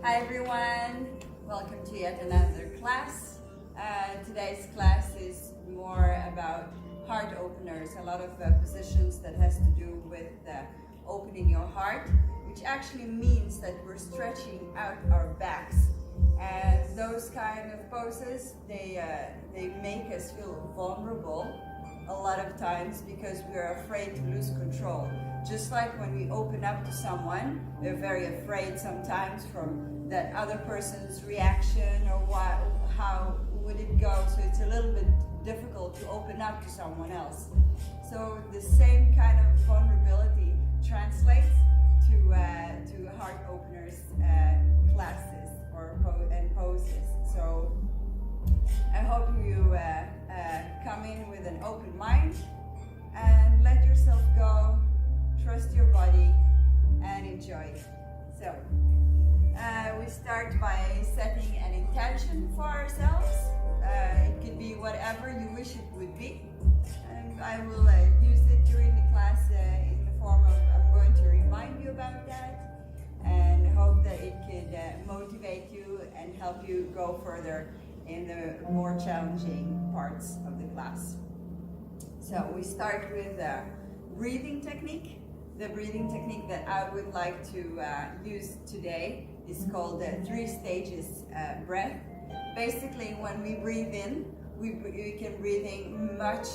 Hi everyone, welcome to yet another class. Today's class is more about heart openers, a lot of positions that has to do with opening your heart, which actually means that we're stretching out our backs. And those kind of poses, they make us feel vulnerable a lot of times because we're afraid to lose control. Just like when we open up to someone, we're very afraid sometimes from that other person's reaction or how would it go. So it's a little bit difficult to open up to someone else. So the same kind of vulnerability translates to heart openers classes and poses. So I hope you come in with an open mind and let yourself go, trust your body, and enjoy it. So we start by setting an intention for ourselves. It could be whatever you wish it would be, and I will use it during the class in the form of I'm going to remind you about that and hope that it could motivate you and help you go further in the more challenging parts of the class. So we start with a breathing technique. The breathing technique that I would like to use today is called the 3 stages breath. Basically, when we breathe in, we can breathe in much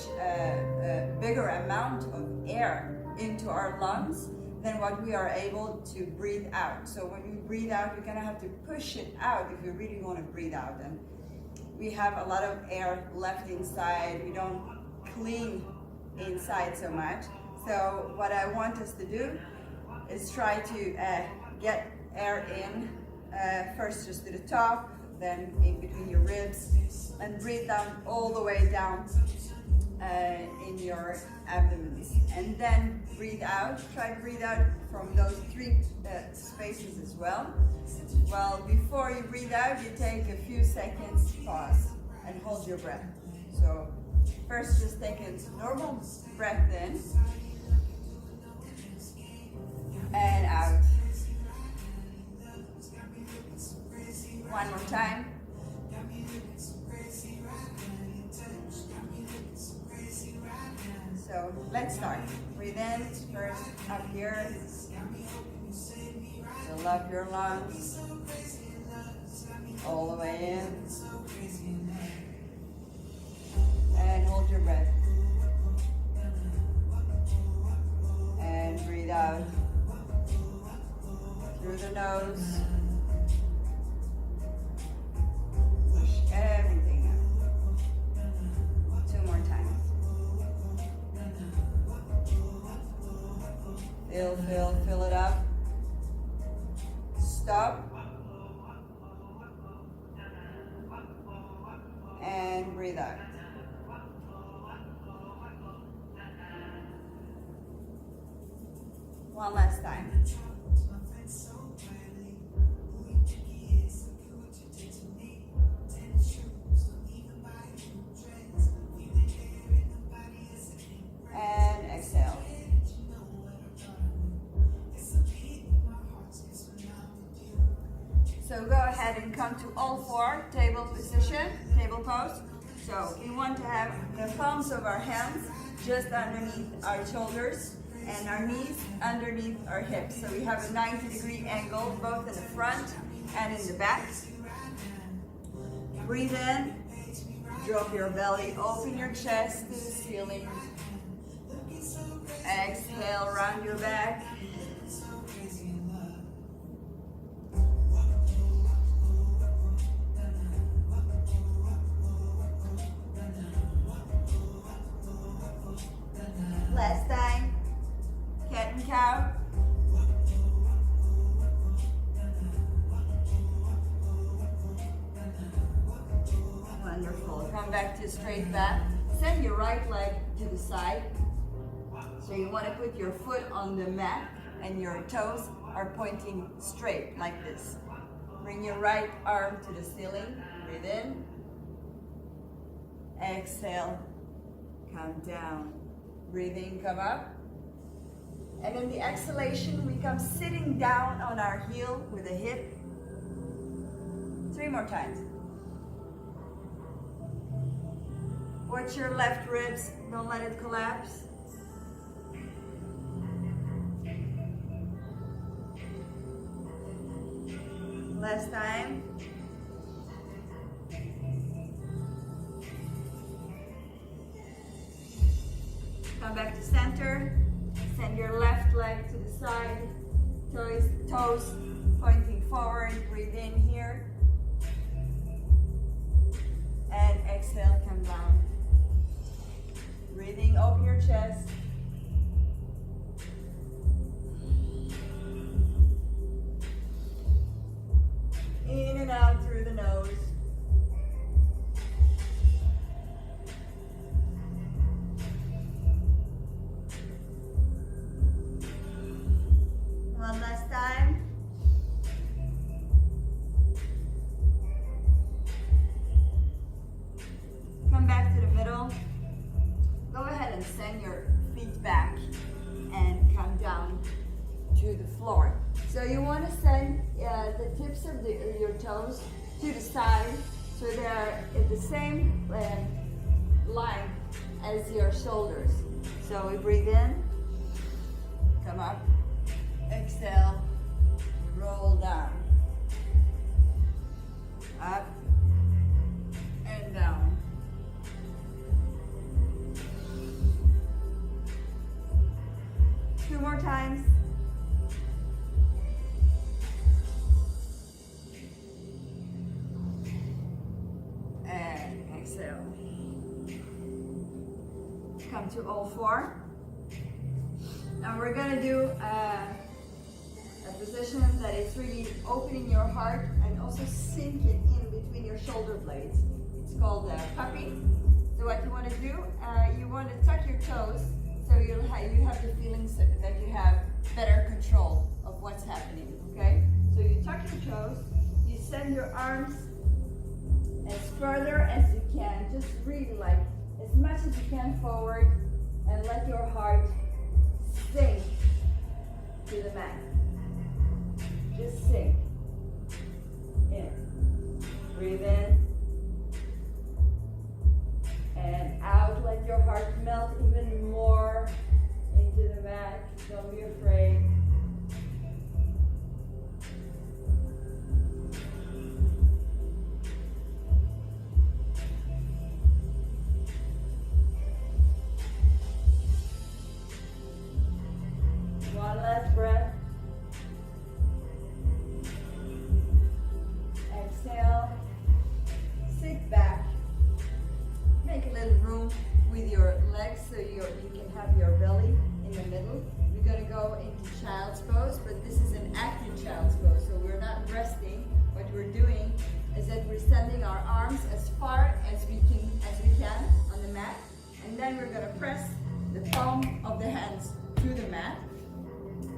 bigger amount of air into our lungs than what we are able to breathe out. So when we breathe out, we're gonna have to push it out if we really want to breathe out. And we have a lot of air left inside. We don't clean inside so much. So what I want us to do is try to get air in, first just to the top, then in between your ribs, and breathe down all the way down in your abdomen. And then breathe out. Try to breathe out from those 3 spaces as well. Well, before you breathe out, you take a few seconds pause and hold your breath. So first just take a normal breath in and out. One more time. So let's start. Breathe in first up here. Fill up your lungs all the way in. And hold your breath. And breathe out through the nose. Push everything out. 2 more times. Fill it up. Stop. And breathe out. One last time. And exhale. So go ahead and come to all 4, table position, table pose. So we want to have the palms of our hands just underneath our shoulders and our knees underneath our hips. So we have a 90-degree angle both in the front and in the back. Breathe in, drop your belly, open your chest to the ceiling. Exhale, round your back. Last time, cat and cow. Wonderful. Come back to straight back. Send your right leg to the side. So you want to put your foot on the mat and your toes are pointing straight like this. Bring your right arm to the ceiling. Breathe in. Exhale. Come down. Breathing, come up. And in the exhalation, we come sitting down on our heel with a hip 3 more times. Watch your left ribs, don't let it collapse. Last time. Come back to center. Send your left leg to the side. Toes pointing forward. Breathe in here. And exhale, come down. Breathing, open your chest. In and out through the nose. One last time. Come back to the middle. Go ahead and send your feet back and come down to the floor. So you want to send the tips of your toes to the side so they're at the same line as your shoulders. So we breathe in, come up, exhale, roll down, up and down. Two more times. And exhale. Come to all four. Now we're gonna do a position that is really opening your heart and also sinking in between your shoulder blades. It's called a puppy. So what you want to do, you want to tuck your toes so you have the feelings that you have better control of what's happening, okay? So you tuck your toes, you send your arms as further as you can, just really like as much as you can forward, and let your heart sink to the mat. Just sink in. Breathe in and out. Let your heart melt even more into the mat. Don't be afraid. One last breath. Exhale. Sit back. Make a little room with your legs so you can have your belly in the middle. We're going to go into child's pose, but this is an active child's pose, so we're not resting. What we're doing is that we're sending our arms as far as we can on the mat, and then we're going to press the palm of the hands to the mat.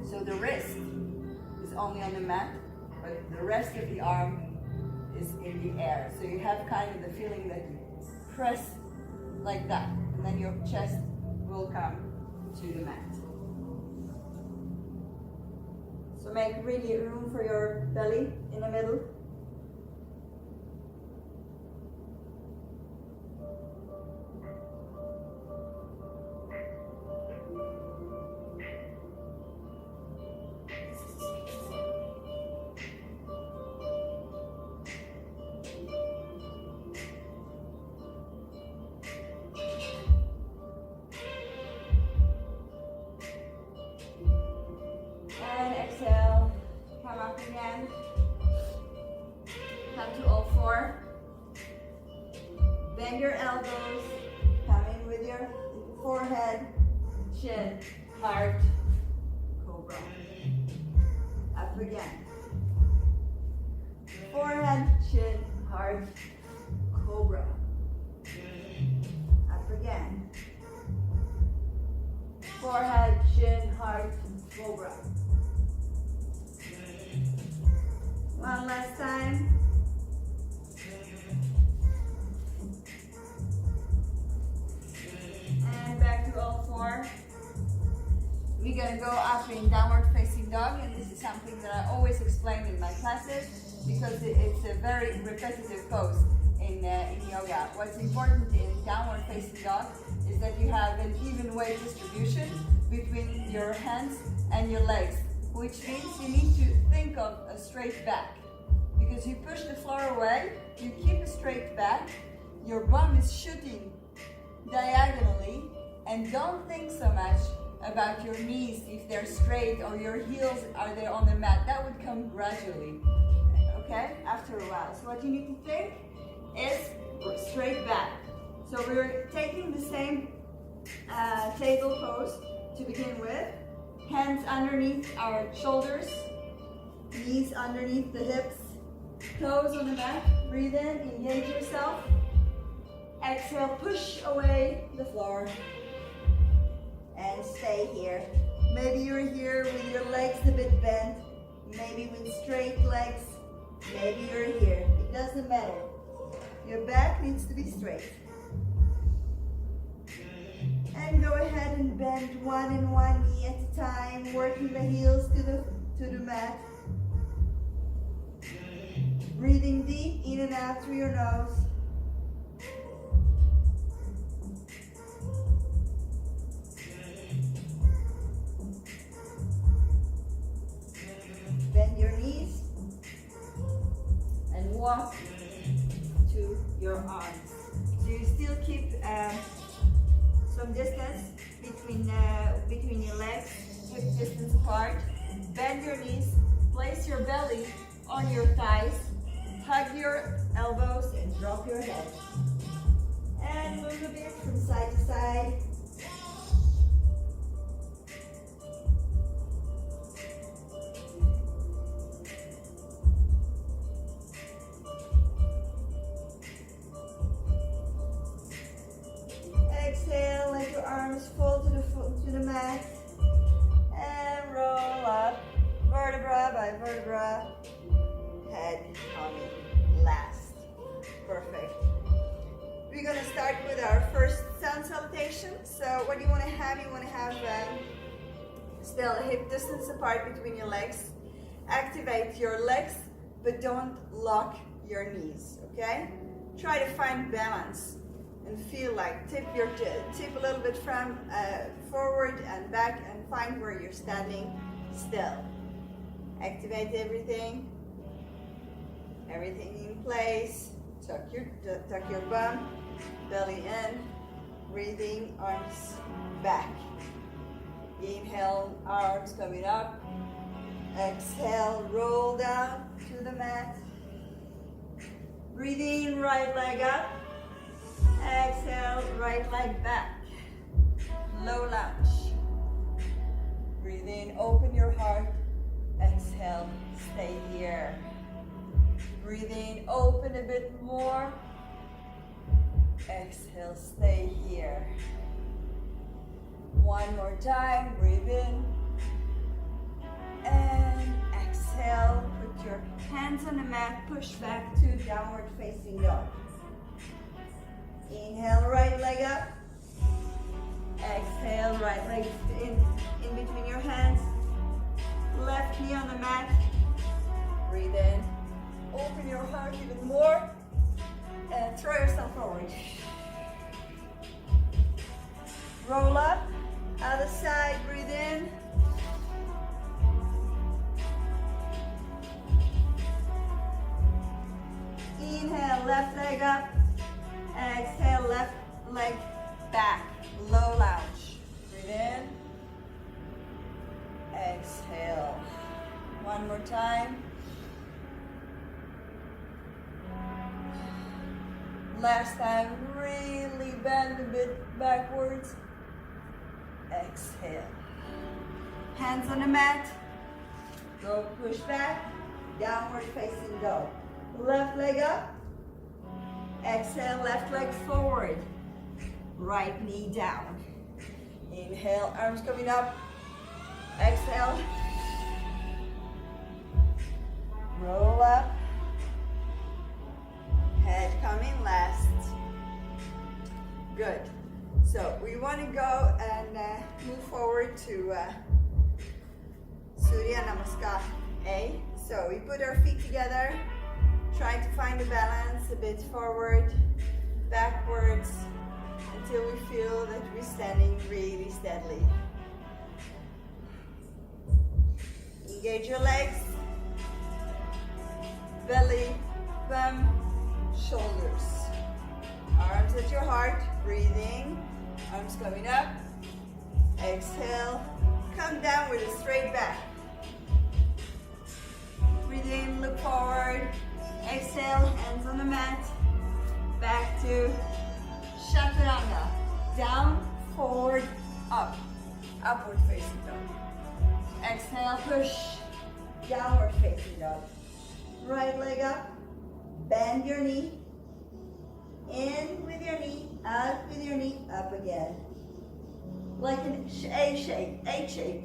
So the wrist is only on the mat, but the rest of the arm is in the air. So you have kind of the feeling that you press like that, and then your chest will come to the mat. So make really room for your belly in the middle. Exhale, come up again, come to all four, bend your elbows, come in with your forehead, chin, heart, cobra, up again, forehead, chin, heart, cobra, up again, forehead, chin, heart, cobra. One last time. And back to all four. We're going to go up in downward facing dog, and this is something that I always explain in my classes. because it's a very repetitive pose in yoga. What's important in downward facing dog is that you have an even weight distribution between your hands and your legs, which means you need to think of a straight back. Because you push the floor away, you keep a straight back, your bum is shooting diagonally, and don't think so much about your knees if they're straight or your heels are there on the mat. That would come gradually, okay, after a while. So what you need to think is straight back. So we're taking the same table pose to begin with. Hands underneath our shoulders, knees underneath the hips, toes on the mat. Breathe in, engage yourself. Exhale, push away the floor. And stay here. Maybe you're here with your legs a bit bent, maybe with straight legs, maybe you're here. It doesn't matter. Your back needs to be straight. And go ahead and bend one knee at a time, working the heels to the mat. Breathing deep in and out through your nose. Bend your knees and walk to your arms. So you still keep some distance between your legs, hip distance apart. Bend your knees, place your belly on your thighs, hug your elbows and drop your head. And move a bit from side to side. Exhale, let your arms fall to the mat and roll up, vertebra by vertebra, head coming last. Perfect. We're going to start with our first sun salutation. So what you want to have still a hip distance apart between your legs. Activate your legs, but don't lock your knees, okay? Try to find balance. And feel like tip a little bit from forward and back and find where you're standing still. Activate everything in place. Tuck your bum, belly in, breathing, arms back. Inhale, arms coming up. Exhale, roll down to the mat. Breathing, right leg up. Exhale, right leg back. Low lunge. Breathe in, open your heart. Exhale, stay here. Breathe in, open a bit more. Exhale, stay here. One more time, breathe in. And exhale, put your hands on the mat, push back to downward facing dog. Inhale, right leg up. Exhale, right leg in between your hands. Left knee on the mat. Breathe in. Open your heart even more. And throw yourself forward. Roll up. Other side, breathe in. Inhale, left leg up. Exhale, left leg back, low lunge. Breathe in. Exhale. One more time. Last time, really bend a bit backwards. Exhale. Hands on the mat. Go push back. Downward facing dog. Left leg up. Exhale, left leg forward. Right knee down. Inhale, arms coming up. Exhale. Roll up. Head coming last. Good. So we want to go and move forward to Surya Namaskar A. So we put our feet together. hands a bit forward, backwards, until we feel that we're standing really steadily. Engage your legs, belly, bum, shoulders. Arms at your heart, breathing, arms coming up. Exhale, come down with a straight back. Breathe in, look forward. Exhale, hands on the mat. Back to chaturanga. Down, forward, up. Upward facing dog. Exhale, push. Downward facing dog. Right leg up. Bend your knee. In with your knee, out with your knee, up again. Like an A shape, A shape.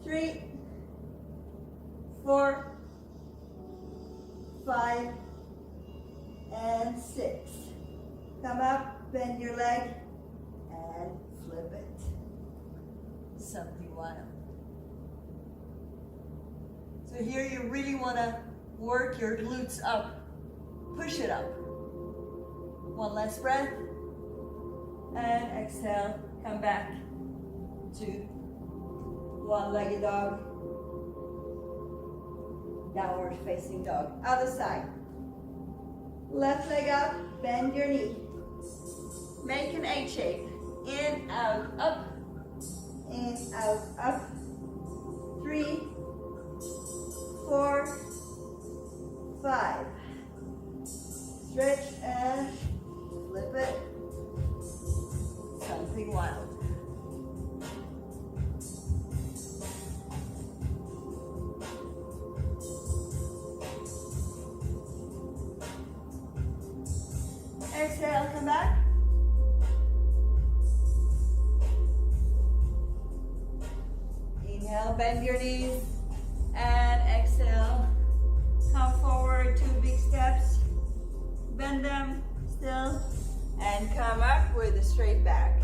3, 4, 5, and 6. Come up, bend your leg, and flip it. Something wild. So here you really want to work your glutes up. Push it up. One last breath. And exhale, come back to one-legged dog. Downward facing dog. Other side. Left leg up, bend your knee. Make an A shape. In, out, up. In, out, up. 3, 4, 5. Stretch and flip it. Something wild. Exhale, come back. Inhale, bend your knees. And exhale, come forward, 2 big steps. Bend them still and come up with a straight back.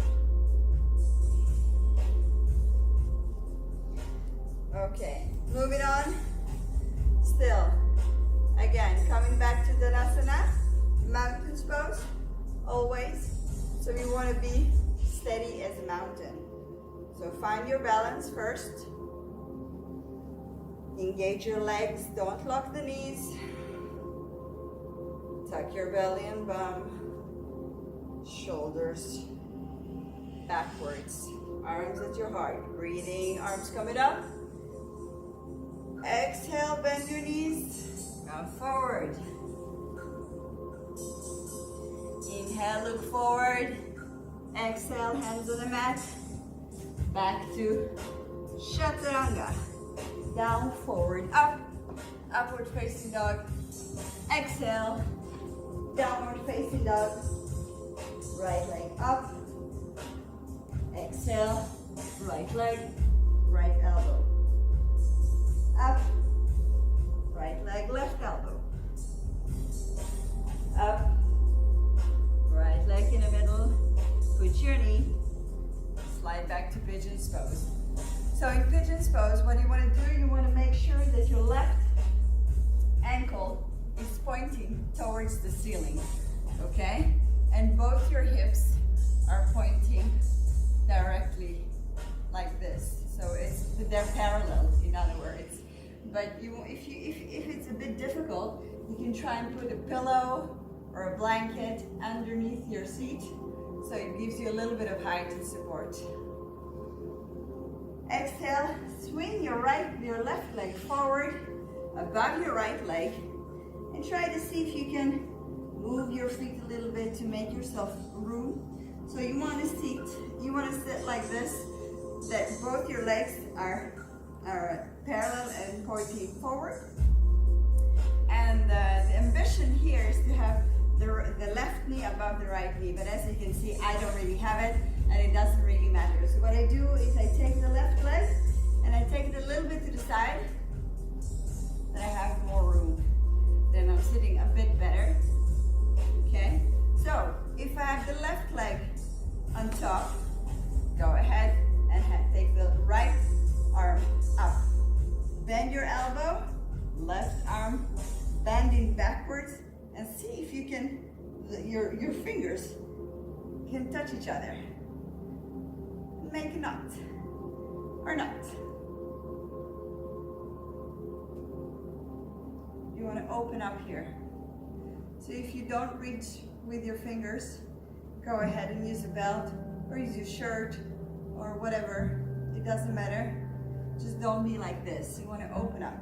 Okay, moving on. Still, again, coming back to Vinyasa, mountain pose, always. So we want to be steady as a mountain. So find your balance first. Engage your legs, don't lock the knees. Tuck your belly and bum, shoulders backwards, arms at your heart. Breathing, arms coming up. Exhale, bend your knees, come forward. Inhale, look forward. Exhale, hands on the mat. Back to chaturanga. Down, forward, up. Upward facing dog. Exhale. Downward facing dog. Right leg up. Exhale. Right leg. Right elbow. Up. Right leg, left elbow. Up. Right leg in the middle. Put your knee. Slide back to pigeon's pose. So in pigeon's pose, what you want to do, you want to make sure that your left ankle is pointing towards the ceiling, okay? And both your hips are pointing directly like this. So they're parallel, in other words. But if it's a bit difficult, you can try and put a pillow or a blanket underneath your seat, so it gives you a little bit of height and support. Exhale, swing your left leg forward above your right leg, and try to see if you can move your feet a little bit to make yourself room. So you want to sit like this, that both your legs are parallel and pointing forward. And the ambition here is to have the left knee above the right knee, but as you can see, I don't really have it, and it doesn't really matter. So what I do is I take the left leg and I take it a little bit to the side, then I have more room. Then I'm sitting a bit better. Okay, so if I have the left leg on top, go ahead and take the right arm up. Bend your elbow, left arm bending backwards, and see if you can, your fingers can touch each other. Make a knot, or not. You want to open up here. So if you don't reach with your fingers, go ahead and use a belt, or use your shirt, or whatever. It doesn't matter. Just don't be like this. You want to open up.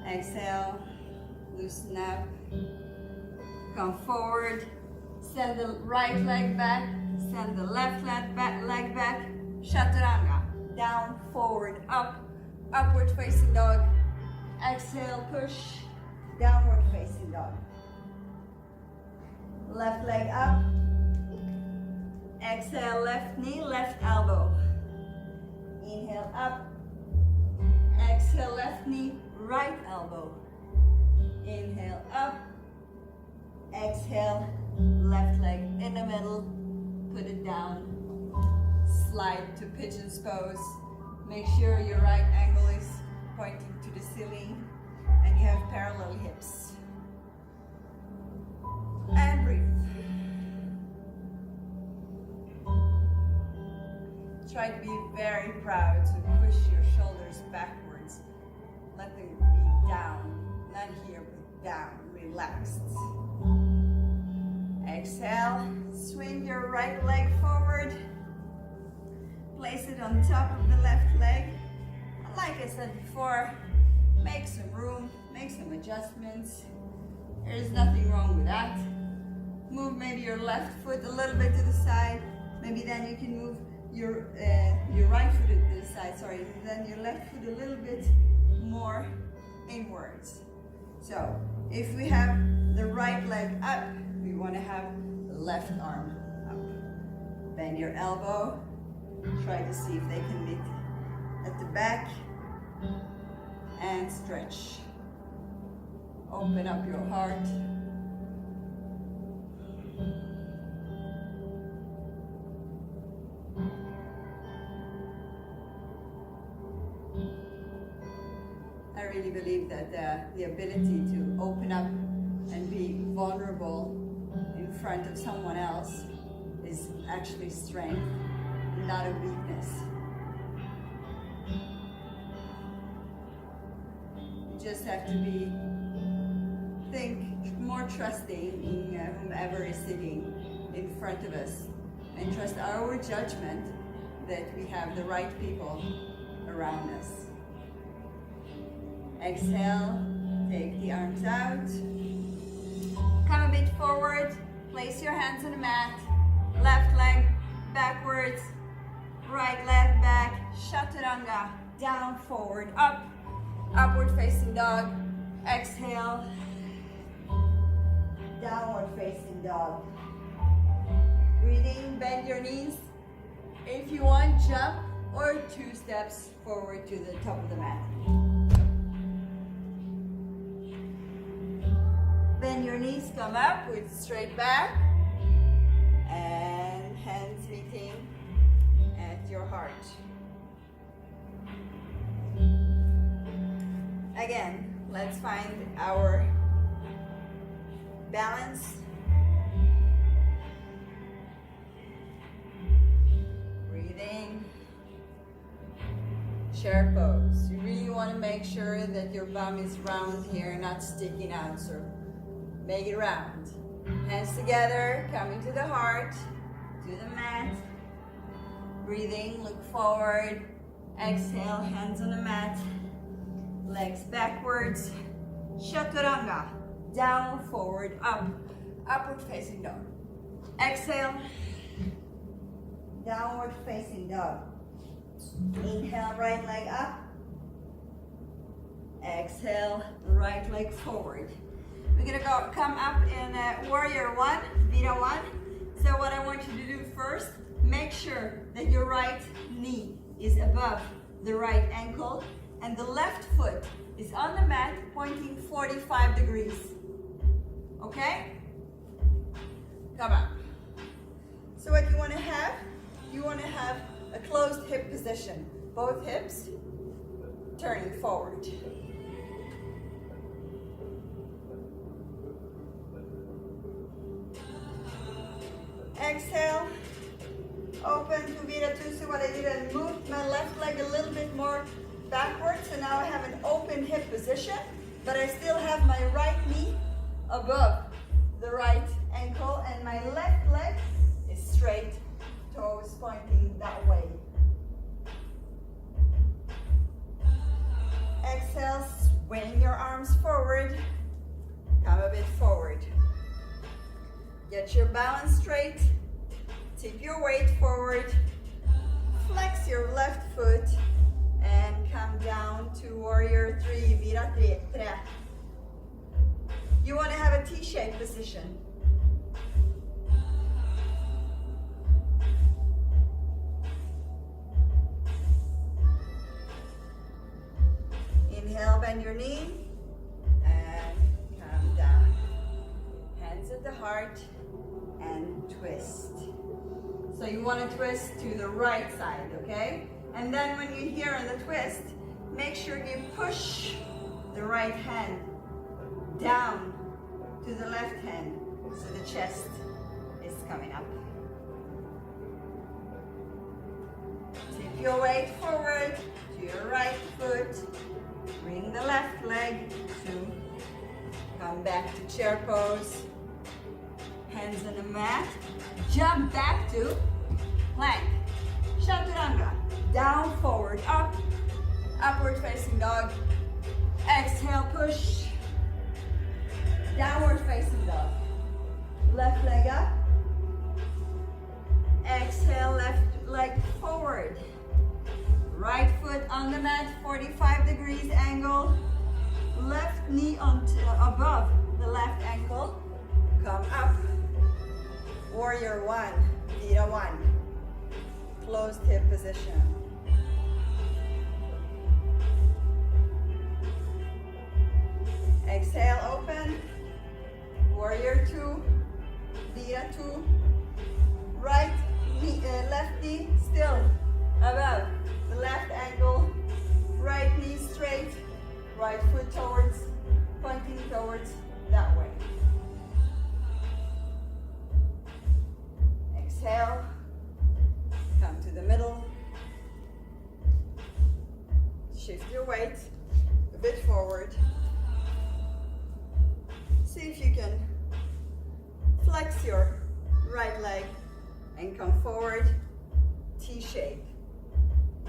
Exhale, loosen up, come forward, send the right leg back, send the left leg back, chaturanga, down, forward, up, upward facing dog, exhale, push, downward facing dog. Left leg up, exhale, left knee, left elbow. Inhale up, exhale, left knee, right elbow. Inhale up, exhale, left leg in the middle, put it down, slide to pigeon's pose. Make sure your right ankle is pointing to the ceiling and you have parallel hips. And breathe. Try to be very proud to push your shoulders backwards. Let them be down, not here, but down, relaxed. Exhale, swing your right leg forward. Place it on top of the left leg. Like I said before, make some room, make some adjustments. There is nothing wrong with that. Move maybe your left foot a little bit to the side. Maybe then you can move your right foot to the side, sorry. Then your left foot a little bit more inwards. So if we have the right leg up, we want to have the left arm up. Bend your elbow. Try to see if they can meet at the back. And stretch. Open up your heart. I really believe that the ability to open up and be vulnerable in front of someone else is actually strength, not a weakness. You just have to think more trusting in whomever is sitting in front of us, and trust our judgment that we have the right people around us. Exhale, take the arms out. Come a bit forward, place your hands on the mat. Left leg backwards, right leg back, chaturanga, down, forward, up, upward facing dog. Exhale, downward facing dog. Breathing, bend your knees. If you want, jump or 2 steps forward to the top of the mat. Bend your knees, come up with straight back and hands meeting at your heart. Again, let's find our balance. Breathing. Chair pose. You really want to make sure that your bum is round here, not sticking out. So make it round. Hands together, coming to the heart, to the mat. Breathing, look forward. Exhale, hands on the mat. Legs backwards. Chaturanga. Down, forward, up. Upward facing dog. Exhale. Downward facing dog. Inhale, right leg up. Exhale, right leg forward. We're gonna come up in warrior one, Vira one. So what I want you to do first, make sure that your right knee is above the right ankle and the left foot is on the mat pointing 45 degrees. Okay? Come up. position. Both hips turning forward. Exhale, open to Vinyasa. So what I did, I moved my left leg a little bit more backwards, so now I have an open hip position, but I still have my right knee above the right ankle, and my left leg is straight, toes pointing that way. Exhale, swing your arms forward, come a bit forward. Get your balance straight, tip your weight forward, flex your left foot, and come down to warrior three, Viratra. You want to have a T-shaped position. Inhale, bend your knee, and come down. Hands at the heart, and twist. So you want to twist to the right side, okay? And then when you're here on the twist, make sure you push the right hand down to the left hand, so the chest is coming up. Tip your weight forward to your right foot. Bring the left leg to come back to chair pose. Hands on the mat. Jump back to plank. Chaturanga. Down, forward, up. Upward facing dog. Exhale, push. Downward facing dog. Left leg up. Exhale, left leg forward. Right foot on the mat, 45 degrees angle. Left knee on above the left ankle. Come up. Warrior one, Vira one. Closed hip position. Exhale, open. Warrior two, Vira two. Right knee, left knee still above the left ankle. Right knee straight. Right foot towards, pointing towards that way. Exhale. Come to the middle. Shift your weight a bit forward. See if you can flex your right leg and come forward. T-shape.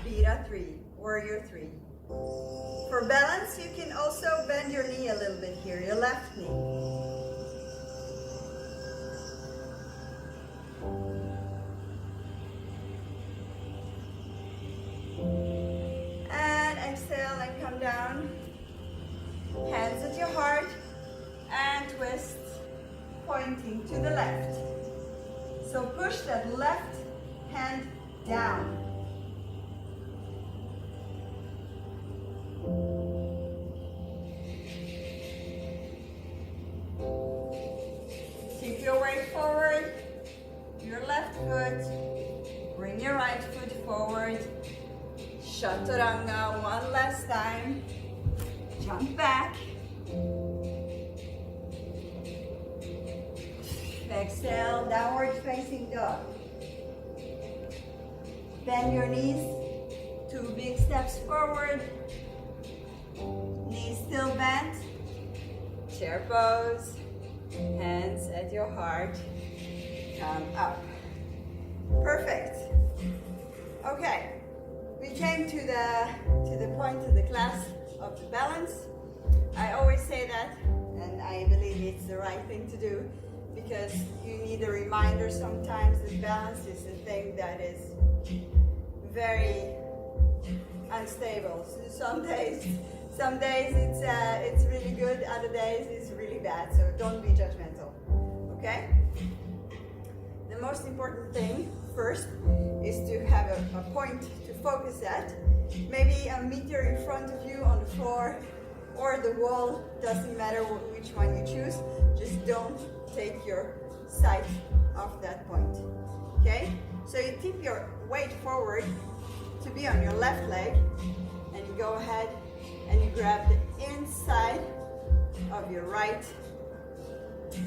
Vira three, warrior three. For balance, you can also bend your knee a little bit here, your left knee. And exhale and come down. Hands at your heart and twist, pointing to the left. So push that left hand down. Keep your weight forward, your left foot, bring your right foot forward. Chaturanga one last time. Jump back. Exhale, downward facing dog. Bend your knees, two big steps forward. Knees still bent. Chair pose. Hands at your heart. Come up. Perfect. Okay. We came to the point of the class of the balance. I always say that, and I believe it's the right thing to do, because you need a reminder sometimes that balance is a thing that is very unstable. So some days it's really good, other days it's really bad. So don't be judgmental. Okay? The most important thing first is to have a point to focus at. Maybe a meter in front of you on the floor or the wall, doesn't matter which one you choose. Just don't take your sight off that point. Okay? So you tip your weight forward to be on your left leg, and you go ahead and you grab the inside of your right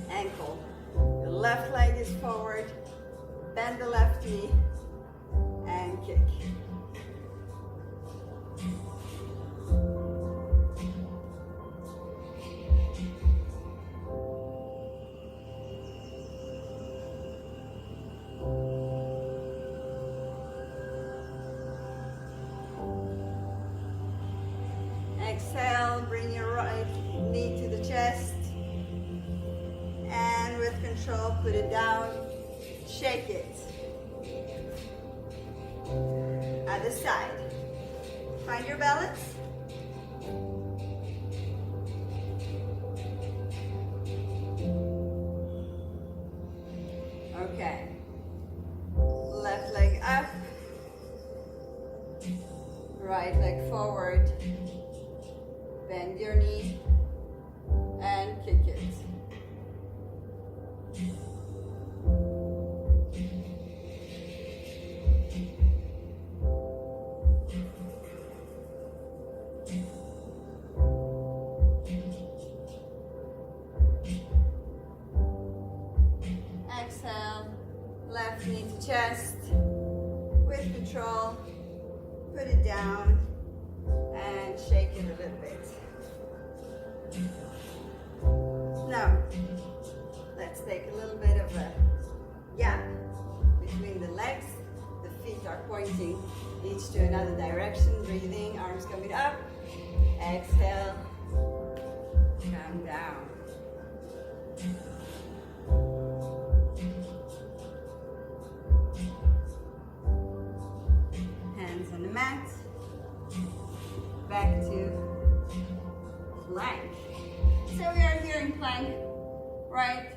ankle. Your left leg is forward, bend the left knee, and kick. Exhale, bring your right knee to the chest, and with control, put it down, shake it. Other side. Find your balance. Okay. Left leg up, right leg forward. Bend your knee and kick it. Exhale, left knee to chest. With control, put it down and shake it a little bit. Now, let's take a little bit of a gap between the legs. The feet are pointing each to another direction. Breathing, arms coming up. Exhale, come down. Hands on the mat. Back to plank. So we are here in plank, right?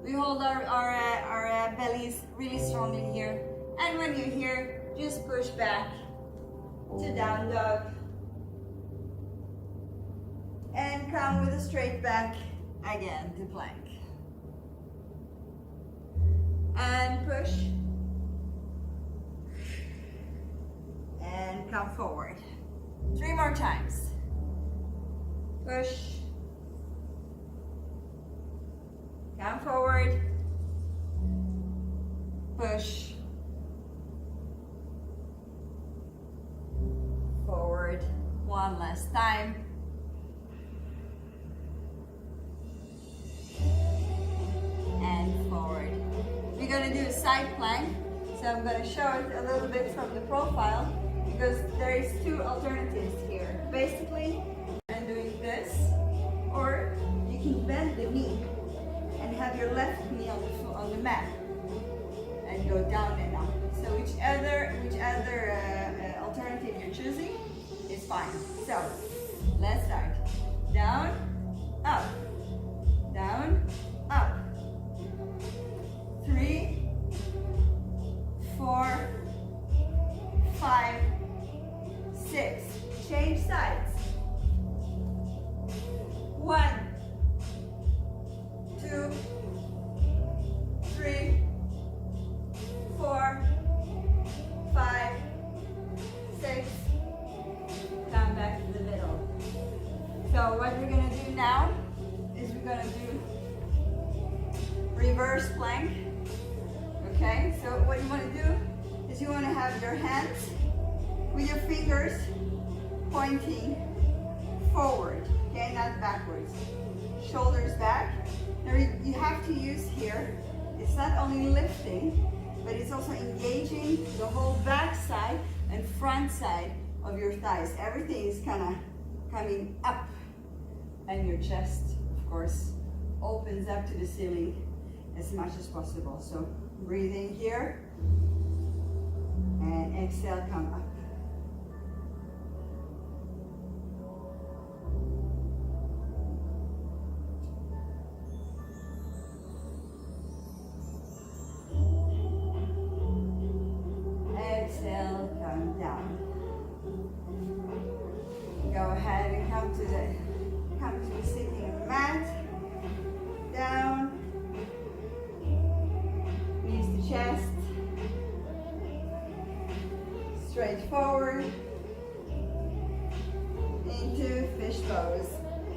We hold our bellies really strongly here. And when you're here, just push back to down dog. And come with a straight back again to plank. And push. And come forward. 3 more times. Push. Come forward. Push. Forward. One last time. And forward. We're going to do a side plank. So I'm going to show it a little bit from the profile because there is 2 alternatives here. Basically, I'm doing this, or you can bend the knee and have your left knee on the mat and go down and up. So whichever alternative you're choosing is fine. So let's start. Down, up, down, up. 3, 4, 5, 6. Change sides. 1, 2, 3, 4, 5, 6. Come back to the middle. So what we're going to do now is we're going to do reverse plank. Okay, so what you want to do is you want to have your hands with your fingers pointing forward, okay, not backwards. Shoulders back. Now you have to use here, it's not only lifting, but it's also engaging the whole back side and front side of your thighs. Everything is kind of coming up, and your chest, of course, opens up to the ceiling as much as possible. So breathing here, and exhale, come up. Exhale, come down. Go ahead and come to the sitting mat. Down. Knees to chest. straight forward into fish pose.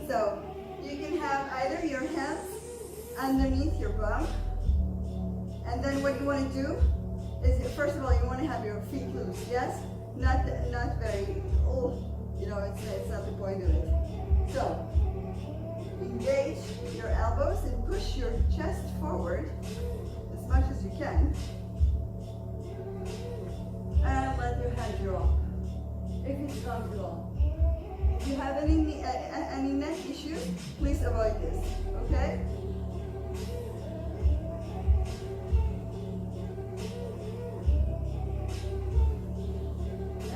So you can have either your hands underneath your bum, and then what you want to do is, first of all, you want to have your feet loose, yes? Not very, you know, it's not the point of it. So engage your elbows and push your chest forward as much as you can. And let your head drop, if it's comfortable. If you have any neck issues, please avoid this, okay?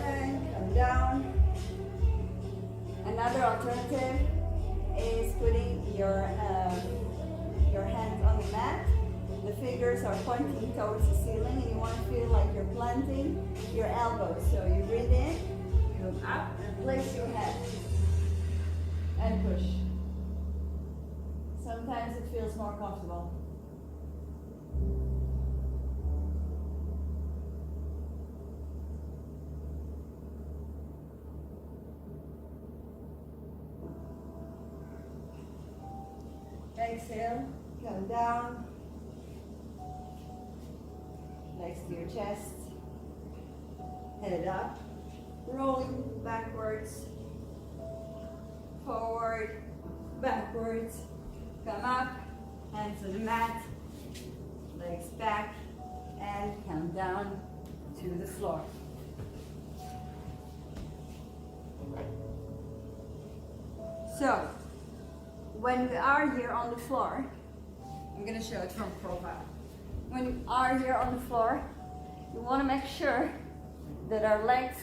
And come down. Another alternative is putting your hands on the mat. The fingers are pointing towards the ceiling, and you want to feel like you're planting your elbows. So you breathe in, you look up, and place your head and push. Sometimes it feels more comfortable. Exhale, come down. Next to your chest, head up, rolling backwards, forward, backwards, come up, hands on the mat, legs back, and come down to the floor. So, when we are here on the floor, I'm going to show it from profile. When you are here on the floor, you want to make sure that our legs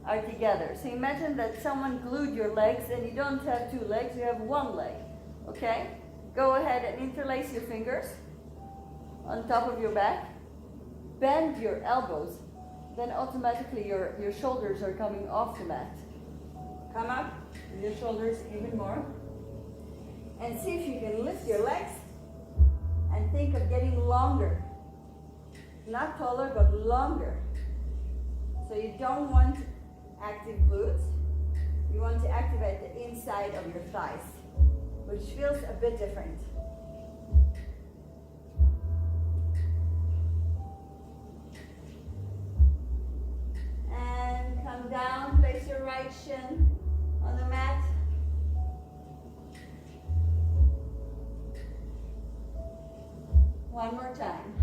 are together. So imagine that someone glued your legs and you don't have two legs, you have one leg. Okay? Go ahead and interlace your fingers on top of your back. Bend your elbows. Then automatically your shoulders are coming off the mat. Come up with your shoulders even more. And see if you can lift your legs and think of getting longer. Not taller, but longer. So you don't want active glutes. You want to activate the inside of your thighs, which feels a bit different. And come down, place your right shin on the mat. One more time.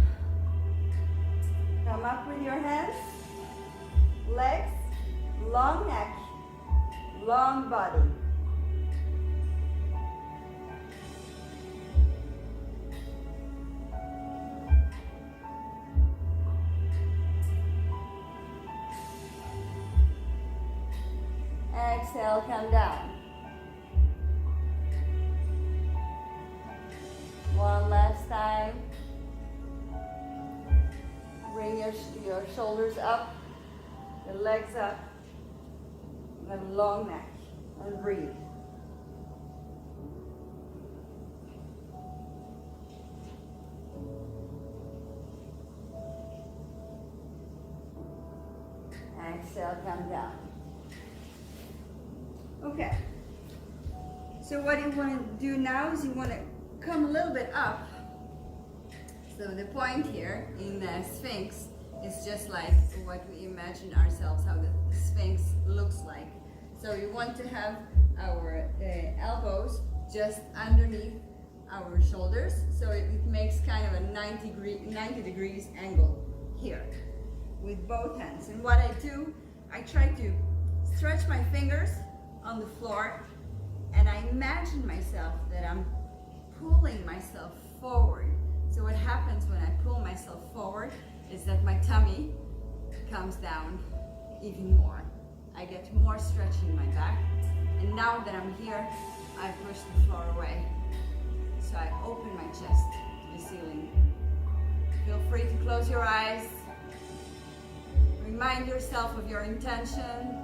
Come up with your hands, legs, long neck, long body. Exhale, come down. One last time. Bring your shoulders up, the legs up, and long neck, and breathe. Exhale, come down. Okay. So what you want to do now is you want to come a little bit up. So the point here in the Sphinx is just like what we imagine ourselves, how the Sphinx looks like. So you want to have our elbows just underneath our shoulders, so it makes kind of a 90 degrees angle here with both hands. And what I do, I try to stretch my fingers on the floor, and I imagine myself that I'm pulling myself forward. So what happens when I pull myself forward is that my tummy comes down even more. I get more stretch in my back. And now that I'm here, I push the floor away. So I open my chest to the ceiling. Feel free to close your eyes. Remind yourself of your intention.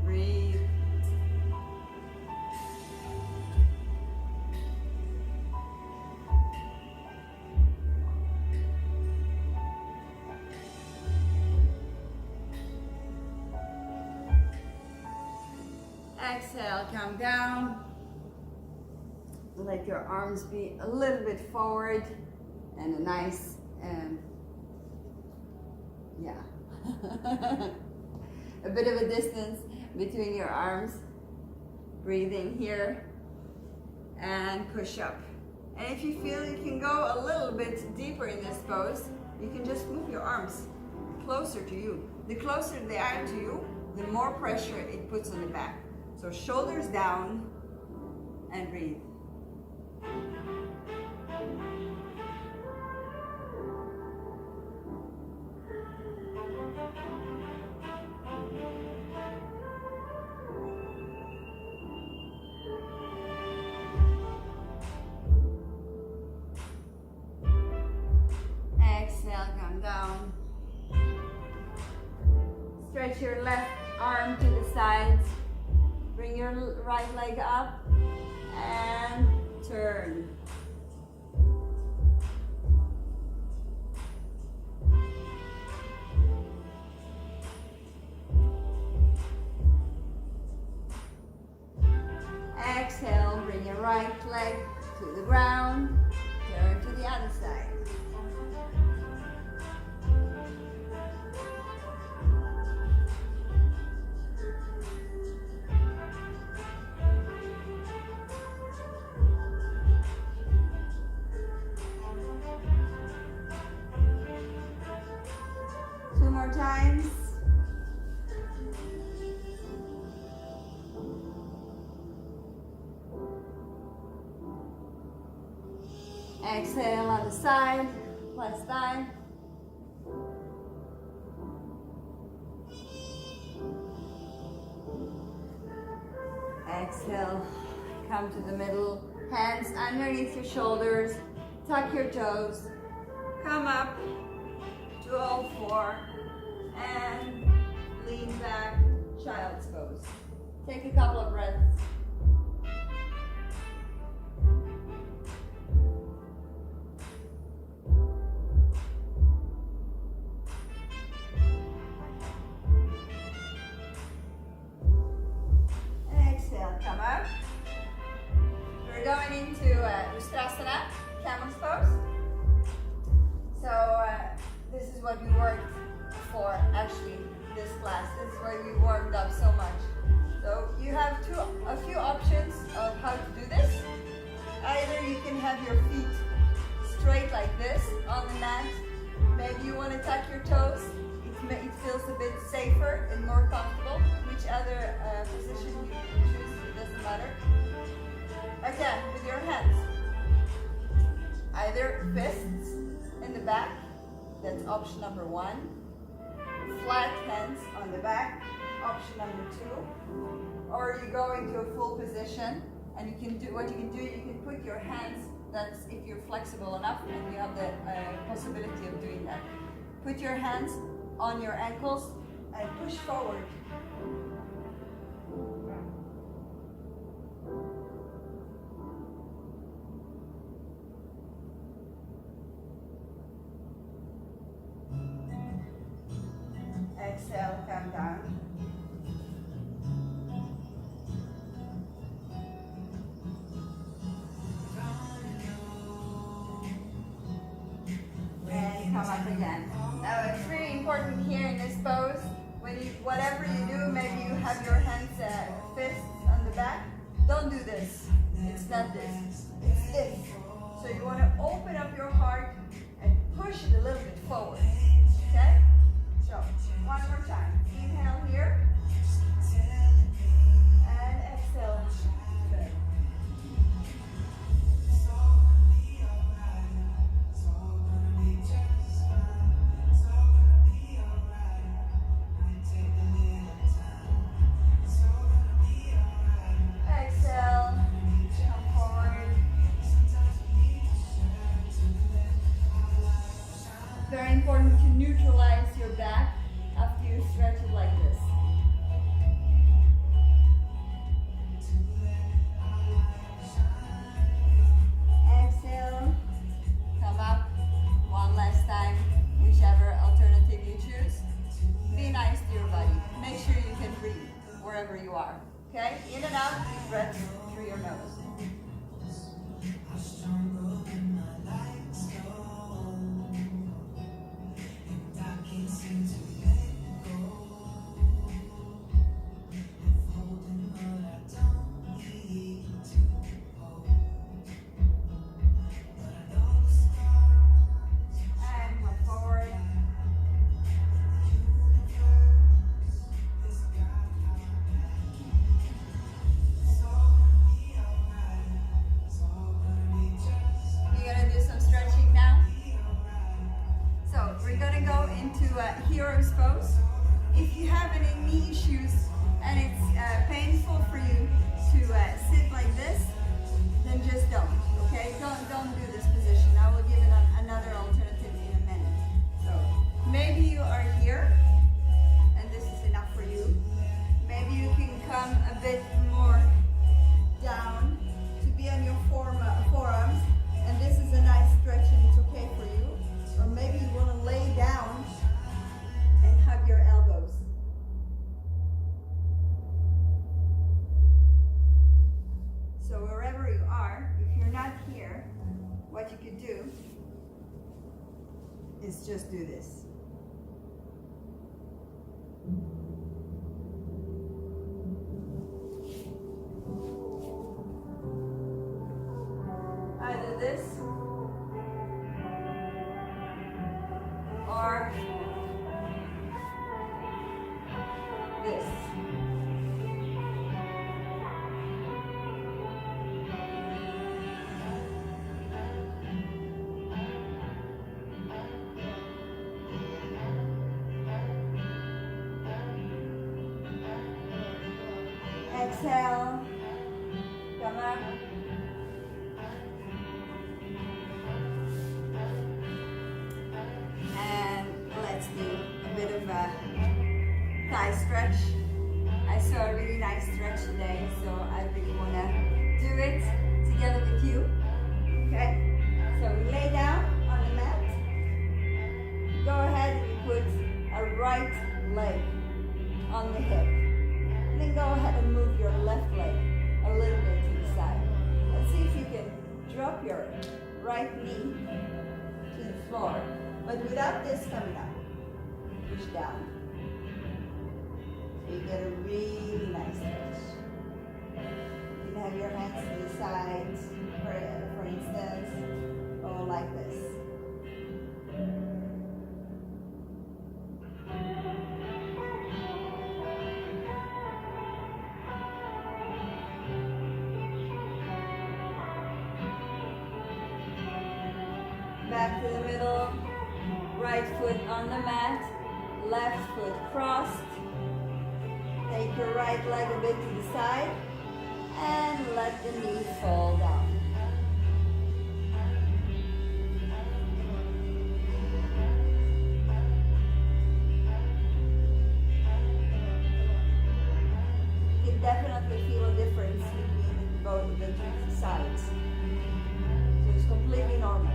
Breathe. Exhale, come down. Let your arms be a little bit forward and a nice, a bit of a distance between your arms. Breathing here and push up. And if you feel you can go a little bit deeper in this pose, you can just move your arms closer to you. The closer they are to you, the more pressure it puts on the back. So shoulders down and breathe. Exhale, come down. Stretch your left arm to the sides. Bring your right leg up and turn. Exhale, bring your right leg to the ground. Turn to the other side. Two more times. Exhale on the side, last time. Exhale, come to the middle, hands underneath your shoulders, tuck your toes, come up to all four, and lean back, child's pose. Take a couple of breaths. Exhale, come up. We're going into Ustrasana, camel's pose. So this is what we worked for actually this class. This is where we warmed up so much. So you have a few options of how to do this. Either you can have your feet straight like this on the mat. Maybe you want to tuck your toes. It feels a bit safer and more comfortable. Which other position you choose, it doesn't matter. Again, with your hands. Either fists in the back, that's option number one. Flat hands on the back, option number two. Or you go into a full position, and you can do you can put your hands, that's if you're flexible enough and you have the possibility of doing that. Put your hands on your ankles and push forward. Exhale, come down. And come up again. Now it's really important here in this pose, whatever you do, maybe you have your hands fists on the back. Don't do this. It's not this. It's this. So you want to open up your heart and push it a little bit forward. Okay? So, one more time. Inhale here. And exhale. Good. Exhale. Come forward. Very important to neutralize your back after you stretch it like this. Exhale, come up, one last time, whichever alternative you choose. Be nice to your body. Make sure you can breathe wherever you are. Okay, in and out, deep breath through your nose. Hero's pose. If you have any knee issues and it's painful for you to sit like this, then just don't. Okay, don't do this position. I will give it another alternative in a minute. So maybe you are here, and this is enough for you. Maybe you can come a bit more down to be on your forearms, and this is a nice stretch, and it's okay for you. Or maybe you want to lay down and hug your elbows. So wherever you are, if you're not here, what you could do is just do this. Either this or this. Exhale, come up. And let's do a bit of a thigh stretch. I saw a really nice stretch today, so I really want to do it together with you. Okay? So we lay down on the mat. Go ahead and put a right leg on the hip. And then go ahead and move your left leg a little bit to the side. Let's see if you can drop your right knee to the floor, but without this coming up. Push down. So you get a really nice stretch. You can have your hands to the sides, for instance, or like this. Back to the middle, right foot on the mat, left foot crossed. Take your right leg a bit to the side and let the knee fall down. You can definitely feel a difference between both of the two sides. So it's completely normal.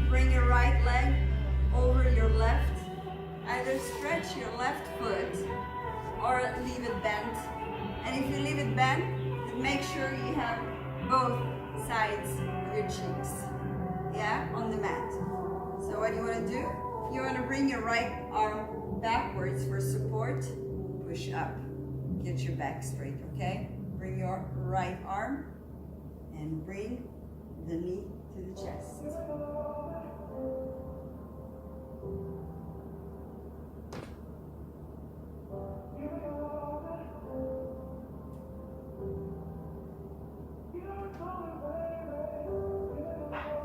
Bring your right leg over your left. Either stretch your left foot or leave it bent. And if you leave it bent, make sure you have both sides of your cheeks, yeah, on the mat. So what you want to do, you want to bring your right arm backwards for support. Push up. Get your back straight, okay? Bring your right arm and bring the knee to the chest.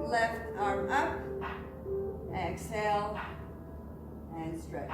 Left arm up, exhale, and stretch.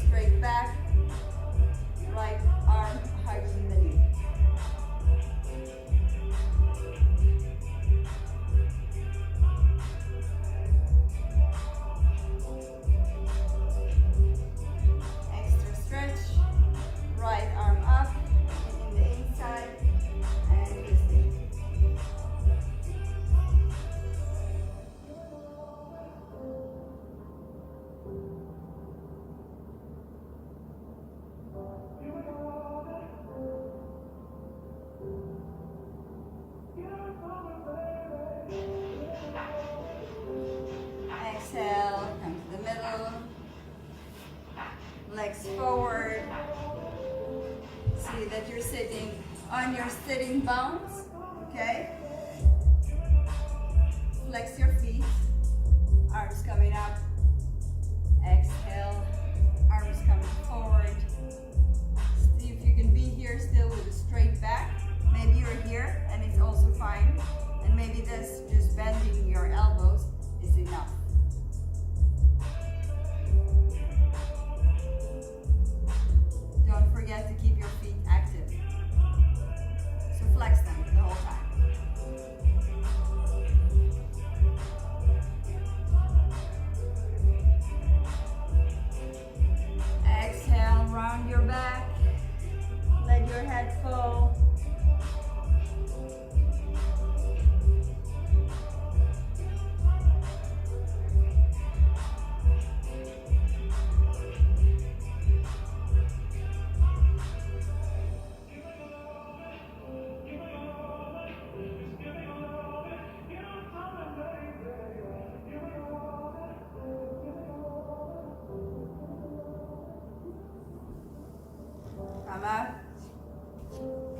straight back, right arm hugging the knee. Extra stretch, right arm up in the inside and twisting. Exhale, come to the middle. Legs forward. See that you're sitting on your sitting bones, okay? Flex your feet, arms coming up. Exhale, arms coming forward. See if you can be here still with a straight back. Maybe you're here and it's also fine. And maybe this just bending your elbows is enough. Don't forget to keep your feet active. So flex them the whole time. Exhale, round your back. Let your head fall. Come up,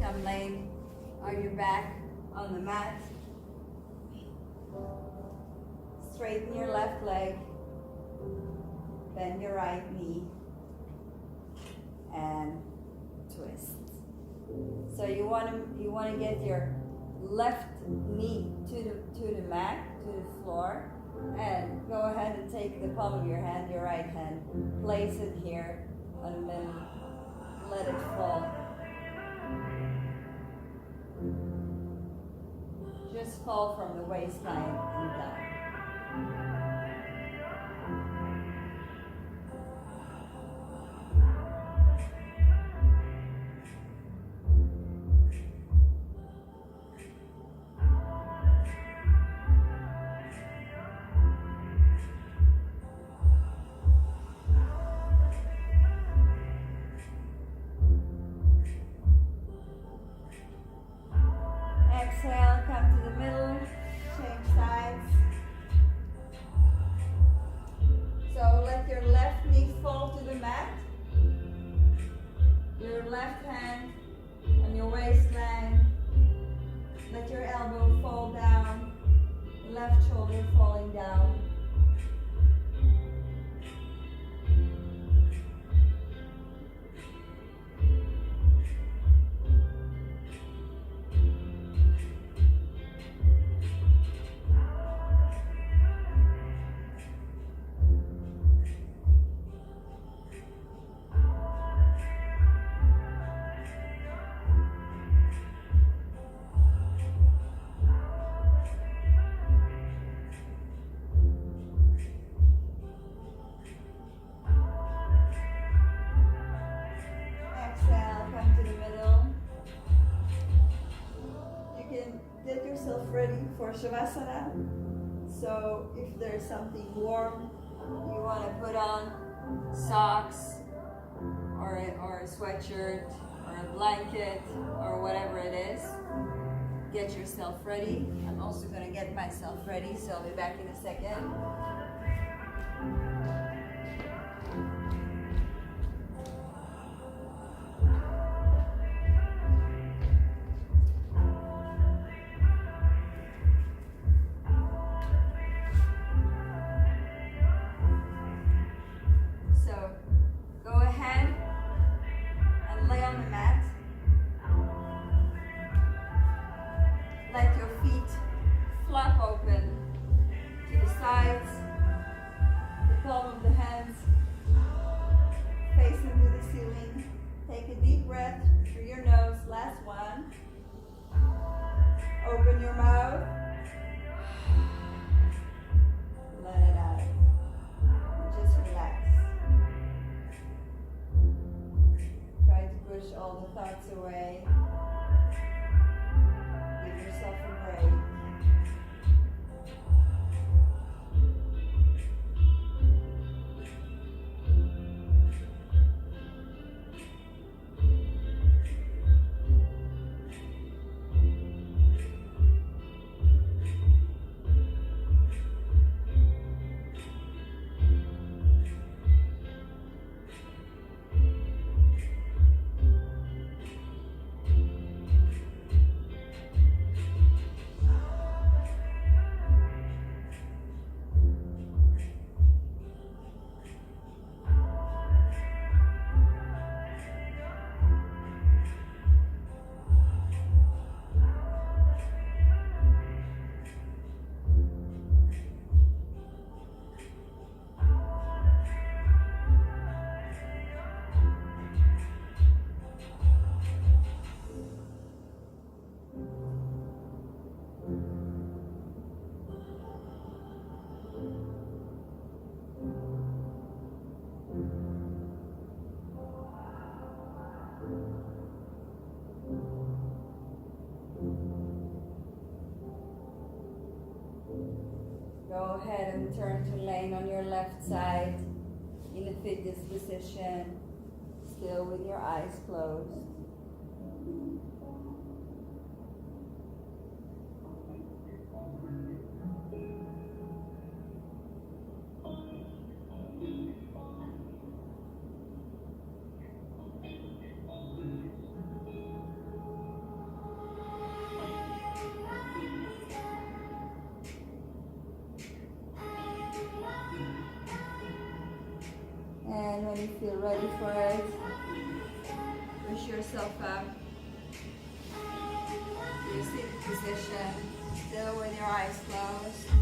come lay on your back on the mat. Straighten your left leg, bend your right knee, and twist. So you want to get your left knee to the mat, to the floor, and go ahead and take the palm of your hand, your right hand, place it here on the middle. Let it fall. Just fall from the waistline and down. Exhale, come to the middle, change sides. So let your left knee fall to the mat. Your left hand on your waistline. Let your elbow fall down. Left shoulder falling down. Get yourself ready for Shavasana. So if there's something warm you want to put on, socks or a sweatshirt or a blanket or whatever it is, get yourself ready. I'm also going to get myself ready, so I'll be back in a second. Let your feet flap open to the sides. away. Give yourself a break. Go ahead and turn to laying on your left side in a fitness position, still with your eyes closed. And when you feel ready for it, push yourself up. Your seated position, still with your eyes closed.